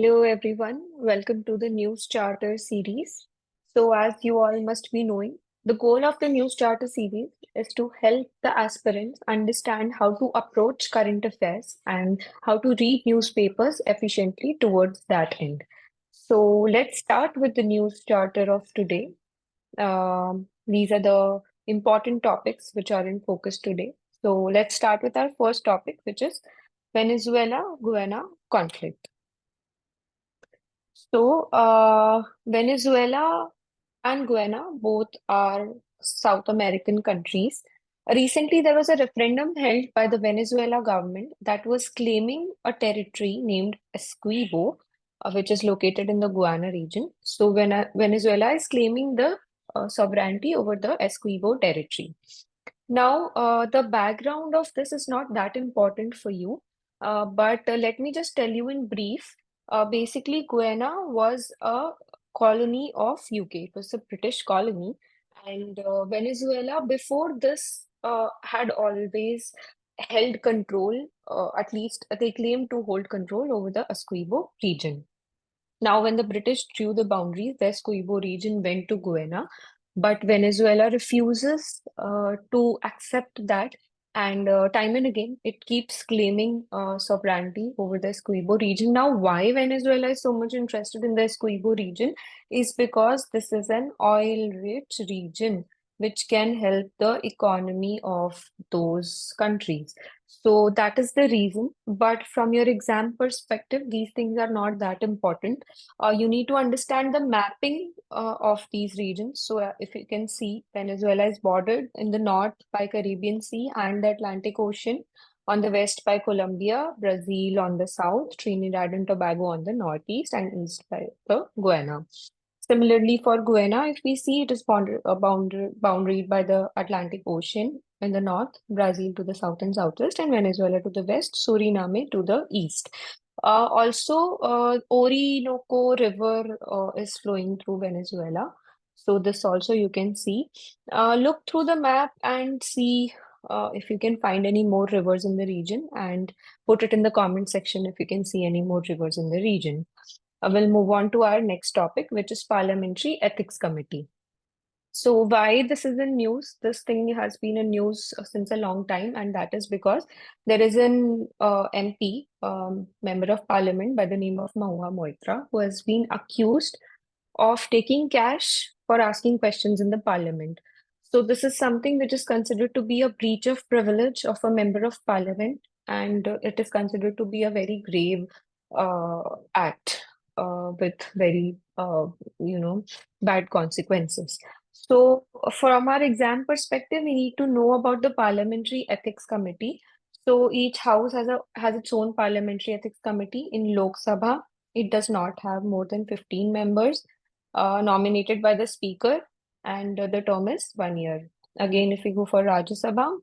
Hello everyone, welcome to the News Charter series. So, as you all must be knowing, the goal of the News Charter series is to help the aspirants understand how to approach current affairs and how to read newspapers efficiently towards that end. So, let's start with the News Charter of today. These are the important topics which are in focus today. So, let's start with our first topic, which is Venezuela-Guyana conflict. Venezuela and Guyana both are South American countries. Recently, there was a referendum held by the Venezuela government that was claiming a territory named Essequibo, which is located in the Guyana region. So, Venezuela is claiming the sovereignty over the Essequibo territory. Now, the background of this is not that important for you, but let me just tell you in brief. Basically, Guyana was a colony of UK. It was a British colony, and Venezuela before this had always held control. At least they claimed to hold control over the Essequibo region. Now, when the British drew the boundaries, the Essequibo region went to Guyana, but Venezuela refuses to accept that. And time and again, it keeps claiming sovereignty over the Essequibo region. Now, why Venezuela is so much interested in the Essequibo region is because this is an oil-rich region which can help the economy of those countries. So that is the reason. But from your exam perspective, these things are not that important. You need to understand the mapping of these regions. So, if you can see, Venezuela is bordered in the north by Caribbean Sea and the Atlantic Ocean, on the west by Colombia, Brazil on the south, Trinidad and Tobago on the northeast, and east by the Guyana. Similarly, for Guyana, if we see it is boundaried by the Atlantic Ocean in the north, Brazil to the south and southwest, and Venezuela to the west, Suriname to the east. Orinoco River is flowing through Venezuela. So this also you can see. Look through the map and see if you can find any more rivers in the region and put it in the comment section if you can see any more rivers in the region. We'll move on to our next topic, which is Parliamentary Ethics Committee. So why this is in news? This thing has been in news since a long time, and that is because there is an MP, member of parliament by the name of Mahua Moitra, who has been accused of taking cash for asking questions in the parliament. So this is something which is considered to be a breach of privilege of a member of parliament, and it is considered to be a very grave act with very bad consequences. So, from our exam perspective, we need to know about the Parliamentary Ethics Committee. So, each house has its own Parliamentary Ethics Committee. In Lok Sabha, it does not have more than 15 members, nominated by the Speaker, and the term is 1 year. Again, if we go for Rajya Sabha,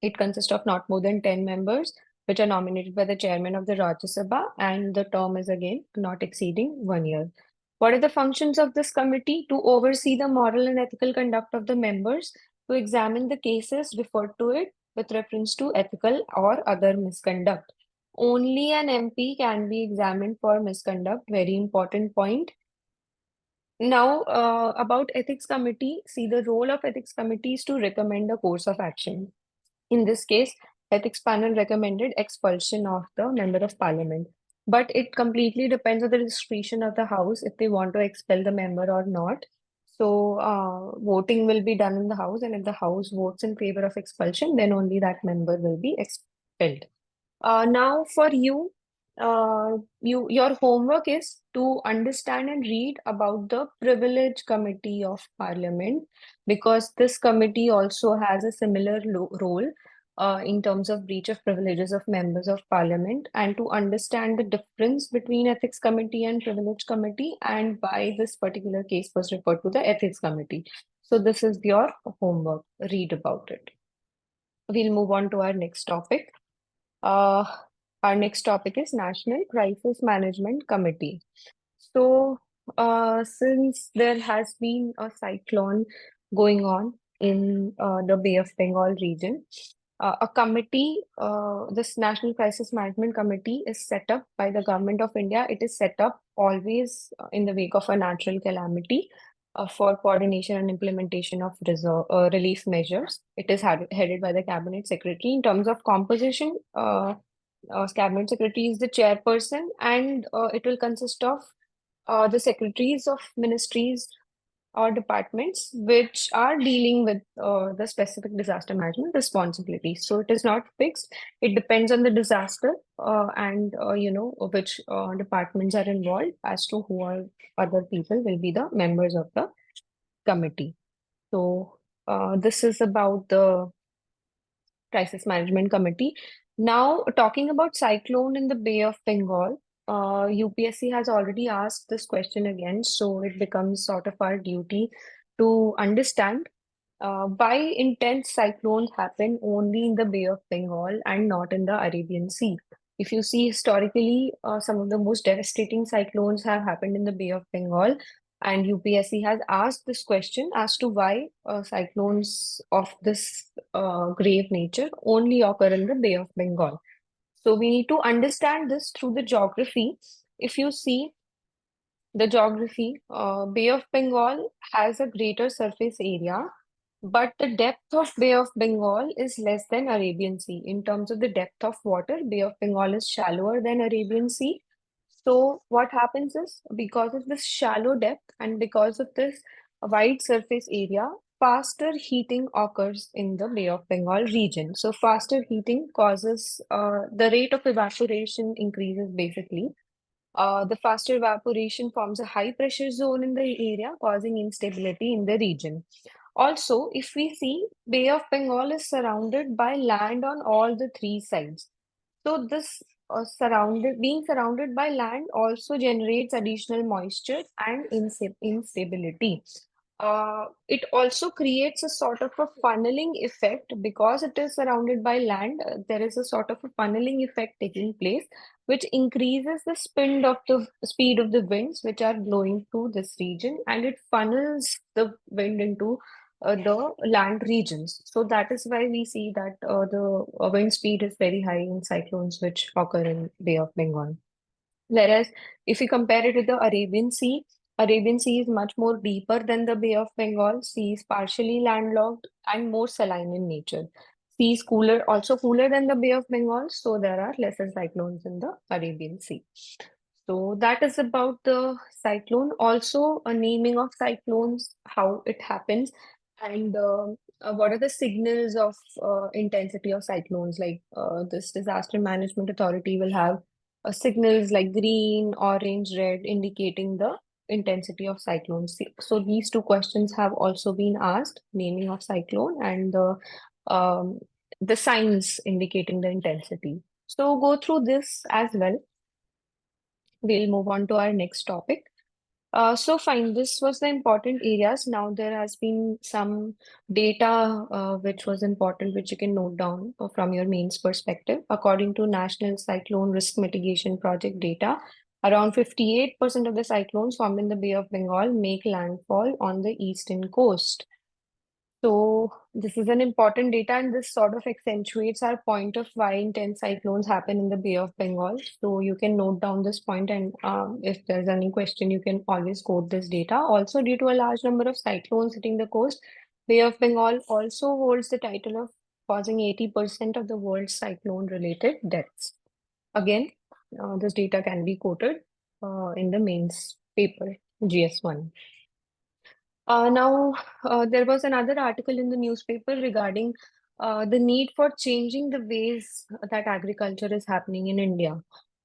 it consists of not more than 10 members, which are nominated by the chairman of the Rajya Sabha, and the term is again not exceeding 1 year. What are the functions of this committee? To oversee the moral and ethical conduct of the members, to examine the cases referred to it with reference to ethical or other misconduct. Only an MP can be examined for misconduct. Very important point. Now, about ethics committee, see the role of ethics committee is to recommend a course of action. In this case, ethics panel recommended expulsion of the member of parliament. But it completely depends on the discretion of the house if they want to expel the member or not. So voting will be done in the house, and if the house votes in favor of expulsion, then only that member will be expelled. Now for you, your homework is to understand and read about the Privilege Committee of Parliament, because this committee also has a similar role in terms of breach of privileges of members of Parliament, and to understand the difference between Ethics Committee and Privilege Committee and why this particular case was referred to the Ethics Committee. So this is your homework. Read about it. We'll move on to our next topic. Uh, our next topic is National Crisis Management Committee. So, since there has been a cyclone going on in the Bay of Bengal region, A committee, this National Crisis Management Committee is set up by the Government of India. It is set up always in the wake of a natural calamity for coordination and implementation of relief measures. It is headed by the Cabinet Secretary. In terms of composition, Cabinet Secretary is the chairperson, and it will consist of the secretaries of ministries or departments which are dealing with the specific disaster management responsibilities. So it is not fixed. It depends on the disaster and which departments are involved as to who are other people will be the members of the committee. So this is about the Crisis Management Committee. Now, talking about cyclone in the Bay of Bengal, UPSC has already asked this question again, so it becomes sort of our duty to understand why intense cyclones happen only in the Bay of Bengal and not in the Arabian Sea. If you see historically, some of the most devastating cyclones have happened in the Bay of Bengal, and UPSC has asked this question as to why cyclones of this grave nature only occur in the Bay of Bengal. So we need to understand this through the geography. If you see the geography, Bay of Bengal has a greater surface area, but the depth of Bay of Bengal is less than Arabian Sea. In terms of the depth of water, Bay of Bengal is shallower than Arabian Sea. So what happens is, because of this shallow depth and because of this wide surface area, faster heating occurs in the Bay of Bengal region. So faster heating causes the rate of evaporation increases basically. The faster evaporation forms a high pressure zone in the area, causing instability in the region. Also, if we see, Bay of Bengal is surrounded by land on all the three sides. So this being surrounded by land also generates additional moisture and instability. It also creates a sort of a funneling effect because it is surrounded by land. There is a sort of a funneling effect taking place, which increases the speed of the winds which are blowing through this region, and it funnels the wind into the land regions. So that is why we see that the wind speed is very high in cyclones which occur in Bay of Bengal. Whereas if you compare it with the Arabian Sea is much more deeper than the Bay of Bengal. Sea is partially landlocked and more saline in nature. Sea is also cooler than the Bay of Bengal, so there are lesser cyclones in the Arabian Sea. So that is about the cyclone. Also, a naming of cyclones, how it happens, and what are the signals of intensity of cyclones. Like this disaster management authority will have signals like green, orange, red, indicating the intensity of cyclones. So these two questions have also been asked, naming of cyclone and um, the signs indicating the intensity. So go through this as well. We'll move on to our next topic. So fine, this was the important areas. Now there has been some data which was important, which you can note down from your mains perspective. According to National Cyclone Risk Mitigation Project data, around 58% of the cyclones formed in the Bay of Bengal make landfall on the eastern coast. So this is an important data, and this sort of accentuates our point of why intense cyclones happen in the Bay of Bengal. So you can note down this point, and if there's any question, you can always quote this data. Also, due to a large number of cyclones hitting the coast, Bay of Bengal also holds the title of causing 80% of the world's cyclone-related deaths. Again, this data can be quoted in the mains paper, GS1. Now, there was another article in the newspaper regarding the need for changing the ways that agriculture is happening in India.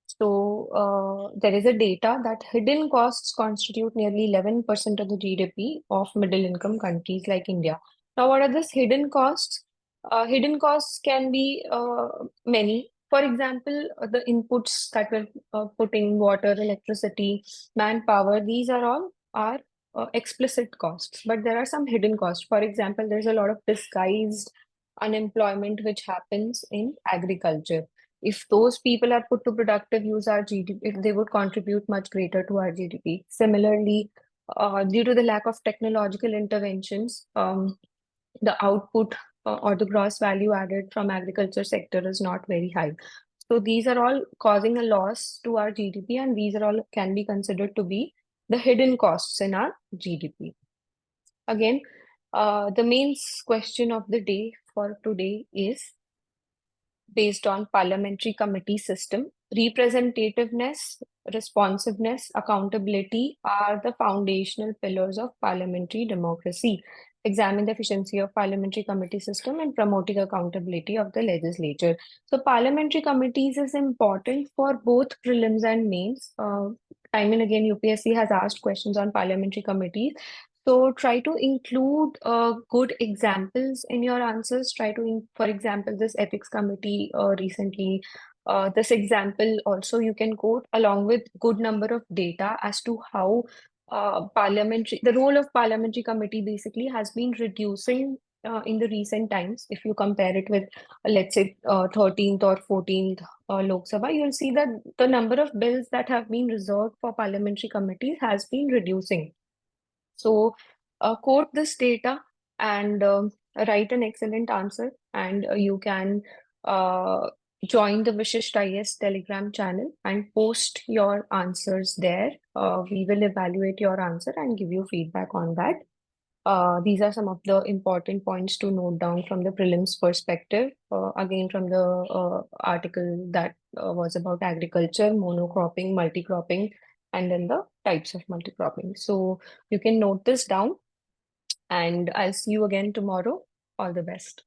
So, there is a data that hidden costs constitute nearly 11% of the GDP of middle income countries like India. Now, what are these hidden costs? Hidden costs can be many. For example, the inputs that we're putting, water, electricity, manpower, these are all are explicit costs, but there are some hidden costs. For example, there's a lot of disguised unemployment which happens in agriculture. If those people are put to productive use, our GDP, if they would contribute much greater to our GDP. Similarly, due to the lack of technological interventions, the output or the gross value added from agriculture sector is not very high. So these are all causing a loss to our GDP, and these are all can be considered to be the hidden costs in our GDP. Again, the main question of the day for today is based on parliamentary committee system. Representativeness, responsiveness, accountability are the foundational pillars of parliamentary democracy. Examine the efficiency of parliamentary committee system and promoting accountability of the legislature. So parliamentary committees is important for both prelims and mains. Time and again, UPSC has asked questions on parliamentary committees. So try to include good examples in your answers. Try to, for example, this ethics committee recently, this example also you can quote along with good number of data as to how the role of parliamentary committee basically has been reducing in the recent times. If you compare it with, let's say, 13th or 14th Lok Sabha, you'll see that the number of bills that have been reserved for parliamentary committees has been reducing. So quote this data and write an excellent answer, and you can join the Vishishta IS Telegram channel and post your answers there. We will evaluate your answer and give you feedback on that. These are some of the important points to note down from the prelims perspective. Again, from the article that was about agriculture, monocropping, multicropping, and then the types of multicropping. So you can note this down, and I'll see you again tomorrow. All the best.